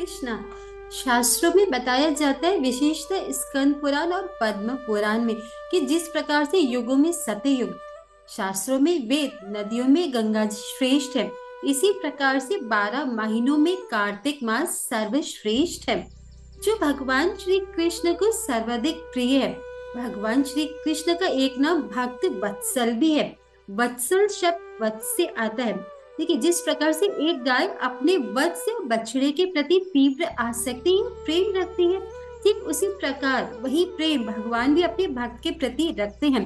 कृष्णा। शास्त्रों में बताया जाता है, विशेषतः स्कंद पुराण और पद्म पुराण में, कि जिस प्रकार से युगों में सतयुग, शास्त्रों में वेद, नदियों में गंगा जी श्रेष्ठ है, इसी प्रकार से 12 महीनों में कार्तिक मास सर्वश्रेष्ठ है, जो भगवान श्री कृष्ण को सर्वाधिक प्रिय है। भगवान श्री कृष्ण का एक नाम भक्त वत्सल भी है। वत्सल शब्द वत्स से आता है। देखिए, जिस प्रकार से एक गाय अपने वत्स या बछड़े के प्रति तीव्र आसक्ति या प्रेम रखती है, ठीक उसी प्रकार वही प्रेम भगवान भी अपने भक्त के प्रति रखते हैं।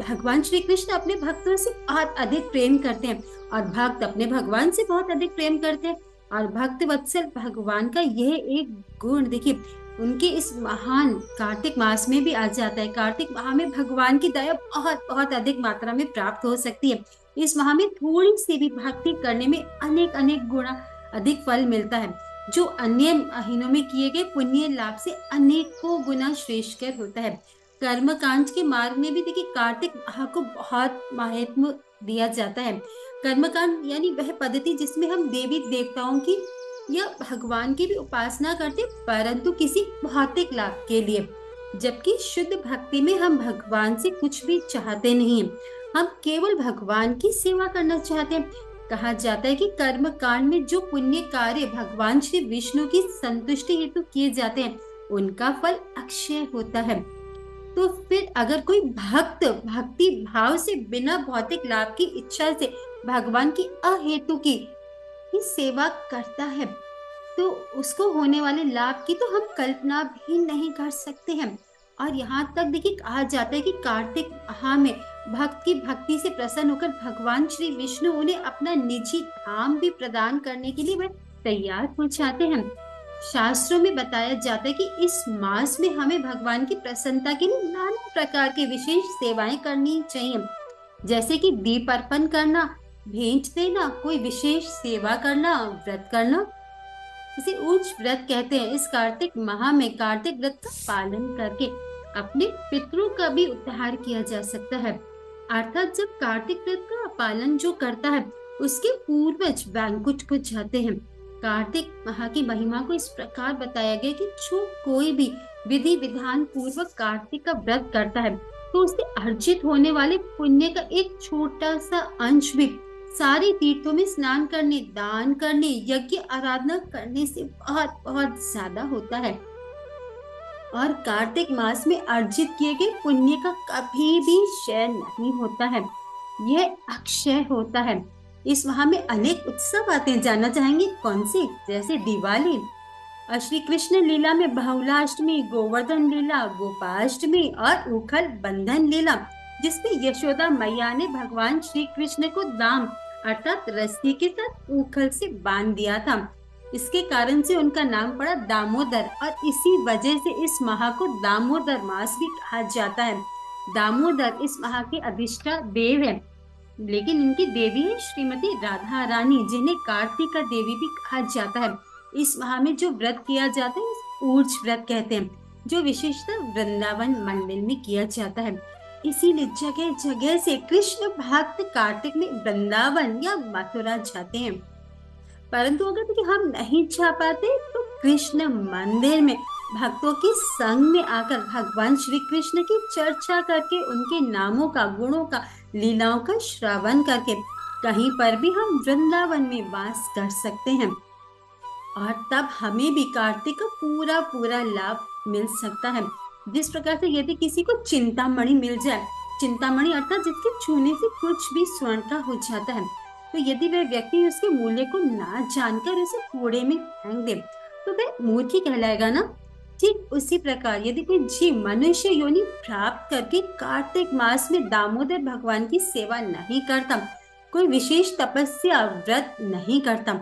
भगवान श्री कृष्ण अपने भक्तों से बहुत अधिक प्रेम करते हैं और भक्त अपने भगवान से बहुत अधिक प्रेम करते हैं। और भक्त वत्सल भगवान का यह एक गुण देखिए, उनके इस महान कार्तिक मास में भी आ जाता है। कार्तिक माह में भगवान की दया बहुत बहुत अधिक मात्रा में प्राप्त हो सकती है। इस माह में थोड़ी सी भी भक्ति करने में अनेक अनेक गुना अधिक फल मिलता है, जो अन्य महीनों में किए गए पुण्य लाभ से अनेकों गुना श्रेष्ठकर होता है। कर्म कांड के मार्ग में भी देखिए, कार्तिक माह को बहुत महत्व दिया जाता है। कर्मकांड यानी वह पद्धति जिसमें हम देवी देवताओं की या भगवान की भी उपासना करते, परंतु किसी भौतिक लाभ के लिए। जबकि शुद्ध भक्ति में हम भगवान से कुछ भी चाहते नहीं हैं, हम केवल भगवान की सेवा करना चाहते हैं। कहा जाता है कि कर्म कांड में जो पुण्य कार्य भगवान श्री विष्णु की संतुष्टि हेतु किए जाते हैं, उनका फल अक्षय होता है। तो फिर अगर कोई भक्त भक्ति भाव से बिना भौतिक लाभ की इच्छा से भगवान की अहेतु की ही सेवा करता है, तो उसको होने वाले लाभ की तो हम कल्पना भी नहीं कर सकते हैं। और यहाँ तक देखिए, कहा जाता है कि कार्तिक माह में भक्त की भक्ति से प्रसन्न होकर भगवान श्री विष्णु उन्हें अपना निजी धाम भी प्रदान करने के लिए वह तैयार हो जाते हैं। शास्त्रों में बताया जाता है कि इस मास में हमें भगवान की प्रसन्नता के लिए नाना प्रकार की विशेष सेवाएं करनी चाहिए, जैसे कि दीप अर्पण करना, भेंट देना, कोई विशेष सेवा करना, व्रत करना। इसे उच्च व्रत कहते हैं। इस कार्तिक माह में कार्तिक व्रत का पालन करके अपने पितरों का भी उद्धार किया जा सकता है। अर्थात जब कार्तिक व्रत का पालन जो करता है, उसके पूर्वज वैकुंठ को जाते हैं। कार्तिक माह की महिमा को इस प्रकार बताया गया कि जो कोई भी विधि विधान पूर्वक कार्तिक का व्रत करता है, तो उससे अर्जित होने वाले पुण्य का एक छोटा सा अंश भी सारे तीर्थों में स्नान करने, दान करने, यज्ञ आराधना करने से बहुत बहुत ज्यादा होता है। और कार्तिक मास में अर्जित किए गए पुण्य का कभी भी क्षय नहीं होता है, यह अक्षय होता है। इस माह में अनेक उत्सव आते हैं, जानना चाहेंगे कौन से? जैसे दिवाली, और श्री कृष्ण लीला में बहुलाष्टमी, गोवर्धन लीला, गोपाष्टमी और उखल बंधन लीला, जिसमें यशोदा मैया ने भगवान श्री कृष्ण को दाम अर्थात रस्सी के साथ उखल से बांध दिया था। इसके कारण से उनका नाम पड़ा दामोदर, और इसी वजह से इस माह को दामोदर मास भी कहा जाता है। दामोदर इस माह के अधिष्ठा देव है, लेकिन इनकी देवी है श्रीमती राधा रानी, जिन्हें कार्तिका देवी भी कहा जाता है। इस माह में जो व्रत किया जाता है, ऊर्ज व्रत कहते हैं, जो विशेषतः वृंदावन मंडल में किया जाता है। इसीलिए जगह जगह से कृष्ण भक्त कार्तिक में वृंदावन या मथुरा जाते हैं। परंतु अगर देखिए हम नहीं जा पाते, तो कृष्ण मंदिर में भक्तों के संग में आकर भगवान श्री कृष्ण की चर्चा करके, उनके नामों का, गुणों का, लीलाओं का श्रवण करके कहीं पर भी हम वृंदावन में वास कर सकते हैं। और तब हमें भी कार्तिक का पूरा पूरा लाभ मिल सकता है। जिस प्रकार से यदि किसी को चिंतामणि मिल जाए, चिंतामणि अर्थात जिसके छूने से कुछ भी स्वर्ण का हो जाता है, तो यदि वह व्यक्ति उसके मूल्य को ना जानकर उसे कूड़े में फेंक दे, तो वह मूर्ख ही कहलाएगा ना। ठीक उसी प्रकार यदि कोई जीव मनुष्य योनि प्राप्त करके कार्तिक मास में दामोदर भगवान की सेवा नहीं करता, कोई विशेष तपस्या व्रत नहीं करता,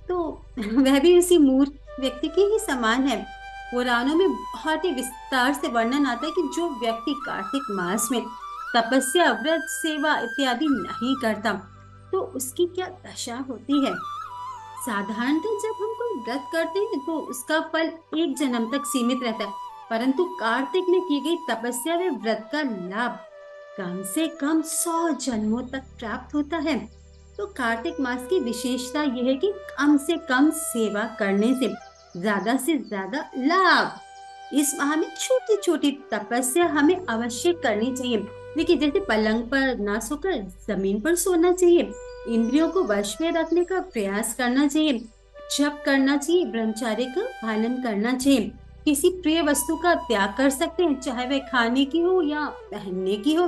तो वह भी उसी मूर्ख व्यक्ति के ही समान है। पुराणों में बहुत ही विस्तार से वर्णन आता है कि जो व्यक्ति कार्तिक मास में तपस्या, व्रत, सेवा इत्यादि नहीं करता, तो उसकी क्या दशा होती है। साधारणतः जब हम कोई व्रत करते हैं, तो उसका फल एक जन्म तक सीमित रहता है, परंतु कार्तिक में की गई तपस्या व व्रत का लाभ कम से कम 100 जन्मों तक प्राप्त होता है। तो कार्तिक मास की विशेषता यह है कि कम से कम सेवा करने से ज्यादा से ज्यादा लाभ। इस माह में छोटी छोटी तपस्या हमें अवश्य करनी चाहिए। देखिए, जैसे पलंग पर ना सोकर जमीन पर सोना चाहिए, इंद्रियों को वश में रखने का प्रयास करना चाहिए, जप करना चाहिए, ब्रह्मचर्य का पालन करना चाहिए, किसी प्रिय वस्तु का त्याग कर सकते हैं, चाहे वह खाने की हो या पहनने की हो,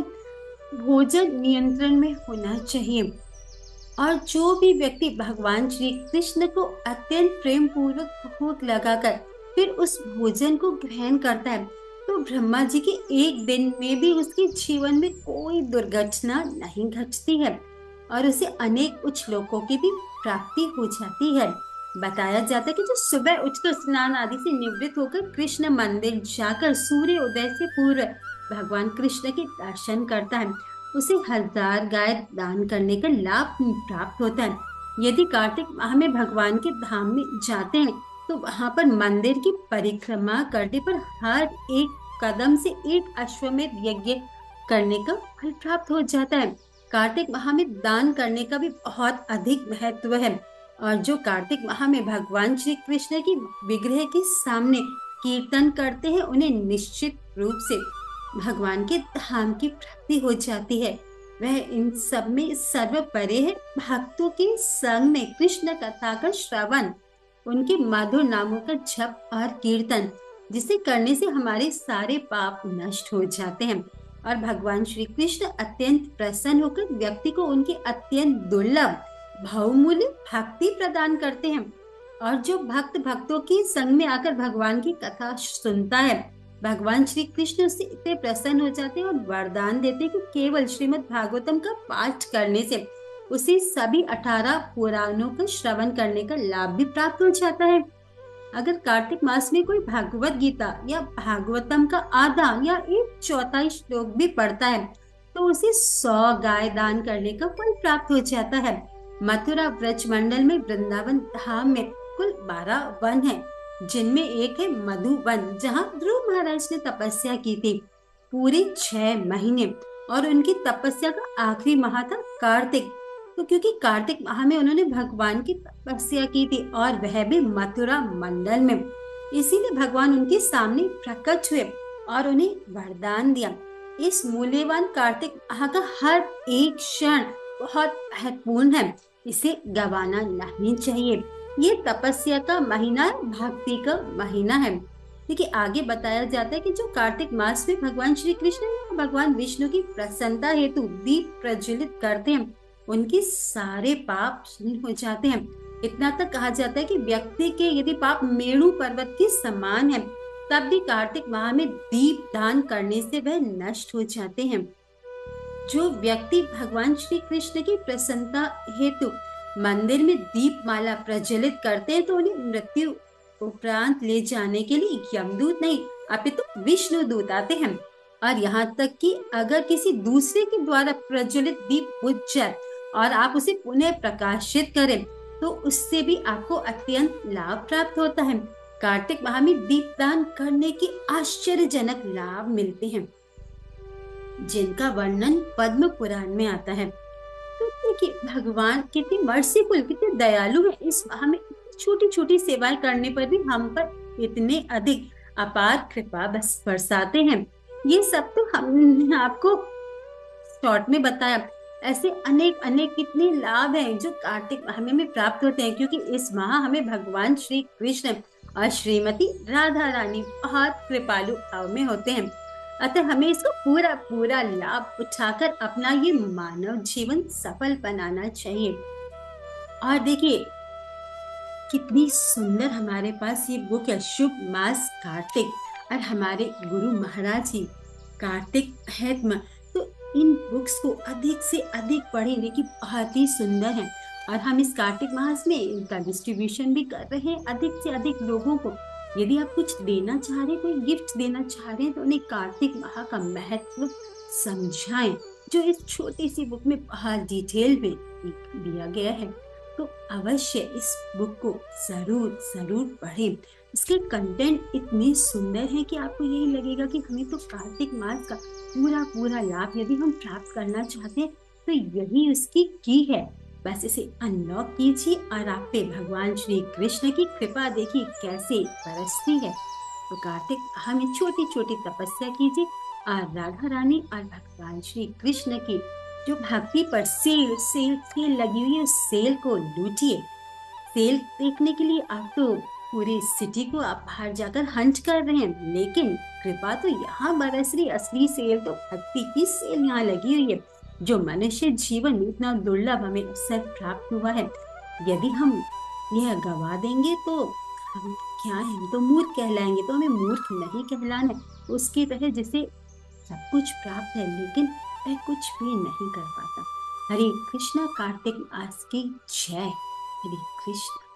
भोजन नियंत्रण में होना चाहिए। और जो भी व्यक्ति भगवान श्री कृष्ण को अत्यंत प्रेम पूर्वक भोग लगाकर फिर उस भोजन को ग्रहण करता है, तो ब्रह्मा जी के एक दिन में भी उसके जीवन में कोई दुर्घटना नहीं घटती है और उसे अनेक उच्च लोकों की भी प्राप्ति हो जाती है। बताया जाता है कि जो सुबह उठकर स्नान आदि से निवृत्त होकर कृष्ण मंदिर जाकर सूर्य उदय से पूर्व भगवान कृष्ण के दर्शन करता है, उसे 1000 गाय दान करने का लाभ प्राप्त होता है। यदि कार्तिक माह में भगवान के धाम में जाते हैं, तो वहां पर मंदिर की परिक्रमा करने पर हर एक कदम से एक अश्वमेध यज्ञ करने का फल प्राप्त हो जाता है। कार्तिक माह में दान करने का भी बहुत अधिक महत्व है। और जो कार्तिक माह में भगवान श्री कृष्ण की विग्रह के सामने कीर्तन करते हैं, उन्हें निश्चित रूप से भगवान के धाम की प्राप्ति हो जाती है। वह इन सब में सर्वपरे है। भक्तों के संग में कृष्ण कथा का श्रवण, उनके मधुर नामों का जप और कीर्तन, जिसे करने से हमारे सारे पाप नष्ट हो जाते हैं और भगवान श्री कृष्ण अत्यंत प्रसन्न होकर व्यक्ति को उनकी अत्यंत दुर्लभ बहुमूल्य भक्ति प्रदान करते हैं। और जो भक्त भक्तों के संग में आकर भगवान की कथा सुनता है, भगवान श्री कृष्ण उससे इतने प्रसन्न हो जाते हैं और वरदान देते हैं कि केवल श्रीमद् भागवतम का पाठ करने से उसे सभी 18 पुराणों का श्रवण करने का लाभ भी प्राप्त हो जाता है। अगर कार्तिक मास में कोई भागवत गीता या भागवतम का आधा या 1/4 श्लोक भी पढ़ता है, तो उसे 100 गाय दान करने का फल प्राप्त हो जाता है। मथुरा ब्रज मंडल में वृंदावन धाम में कुल 12 वन है, जिनमें एक है मधुवन, जहाँ ध्रुव महाराज ने तपस्या की थी पूरे 6 महीने, और उनकी तपस्या का आखिरी माह था कार्तिक। तो क्योंकि कार्तिक माह में उन्होंने भगवान की तपस्या की थी और वह भी मथुरा मंडल में, इसीलिए भगवान उनके सामने प्रकट हुए और उन्हें वरदान दिया। इस मूल्यवान कार्तिक माह का हर एक क्षण बहुत महत्वपूर्ण है, इसे गवाना नहीं चाहिए। ये तपस्या का महीना है, भक्ति का महीना है। देखिए, आगे बताया जाता है कि जो कार्तिक मास में भगवान श्री कृष्ण भगवान विष्णु की प्रसन्नता हेतु दीप प्रज्वलित करते हैं, उनके सारे पाप क्षीण हो जाते हैं। इतना तक कहा जाता है कि व्यक्ति के यदि पाप मेरु पर्वत के समान है, तब भी कार्तिक माह में दीप दान करने से वह नष्ट हो जाते हैं। जो व्यक्ति भगवान श्री कृष्ण की प्रसन्नता हेतु मंदिर में दीप माला प्रज्वलित करते हैं, तो उन्हें मृत्यु उपरांत ले जाने के लिए यमदूत नहीं अपितु विष्णु दूत आते हैं। और यहाँ तक कि अगर किसी दूसरे के द्वारा प्रज्वलित दीप बुझ जाए और आप उसे पुनः प्रकाशित करें, तो उससे भी आपको अत्यंत लाभ प्राप्त होता है। कार्तिक माह में दीप दान करने के आश्चर्यजनक लाभ मिलते हैं, जिनका वर्णन पद्म पुराण में आता है। तो देखिए, भगवान कितने मर्सीफुल, कितने दयालु है। इस माह में छोटी छोटी सेवाएं करने पर भी हम पर इतने अधिक अपार कृपा बस बरसाते हैं। ये सब तो हमने आपको शॉर्ट में बताया। ऐसे अनेक अनेक कितने लाभ हैं जो कार्तिक माह में प्राप्त होते हैं, क्योंकि इस माह हमें भगवान श्री कृष्ण और श्रीमती राधा रानी बहुत कृपालु भाव में होते हैं। अतः हमें इसका पूरा पूरा लाभ उठाकर अपना ये मानव जीवन सफल बनाना चाहिए। और देखिए, कितनी सुंदर हमारे पास ये बुक है, शुभ मास कार्तिक, और हमारे गुरु महाराज जी कार्तिक महत्म। तो इन बुक्स को अधिक से अधिक पढ़ें, देखिए बहुत ही सुंदर है। और हम इस कार्तिक मास में इनका डिस्ट्रीब्यूशन भी कर रहे हैं अधिक से अधिक लोगों को। यदि आप कुछ देना चाह रहे हैं, कोई गिफ्ट देना चाह रहे हैं, तो उन्हें कार्तिक माह का महत्व समझाएं, जो इस छोटी सी बुक में बहुत डिटेल में दिया गया है। तो अवश्य इस बुक को जरूर जरूर पढ़ें। इसके कंटेंट इतने सुंदर हैं कि आपको यही लगेगा कि हमें तो कार्तिक मास का पूरा पूरा लाभ यदि हम प्राप्त करना चाहते हैं, तो यही उसकी की है। बस इसे अनलॉक कीजिए और आप पे भगवान श्री कृष्ण की कृपा देखिए कैसे बरसती है। तो कार्तिक माह में छोटी छोटी तपस्या कीजिए और राधा रानी और भगवान श्री कृष्ण की जो भक्ति पर सेल सेल सेल लगी हुई है उस सेल को लूटिए। सेल देखने के लिए आप तो पूरी सिटी को आप बाहर जाकर हंट कर रहे हैं, लेकिन कृपा तो यहाँ बरस रही। असली सेल तो भक्ति की सेल यहाँ लगी हुई है। जो मनुष्य जीवन में इतना दुर्लभ हमें अवसर प्राप्त हुआ है, यदि हम यह गवा देंगे तो हम क्या है, हम तो मूर्ख कहलाएंगे। तो हमें मूर्ख नहीं कहलाना है। उसकी तरह जिसे सब कुछ प्राप्त है लेकिन वह कुछ भी नहीं कर पाता। हरे कृष्णा। कार्तिक मास की जय। हरे कृष्ण।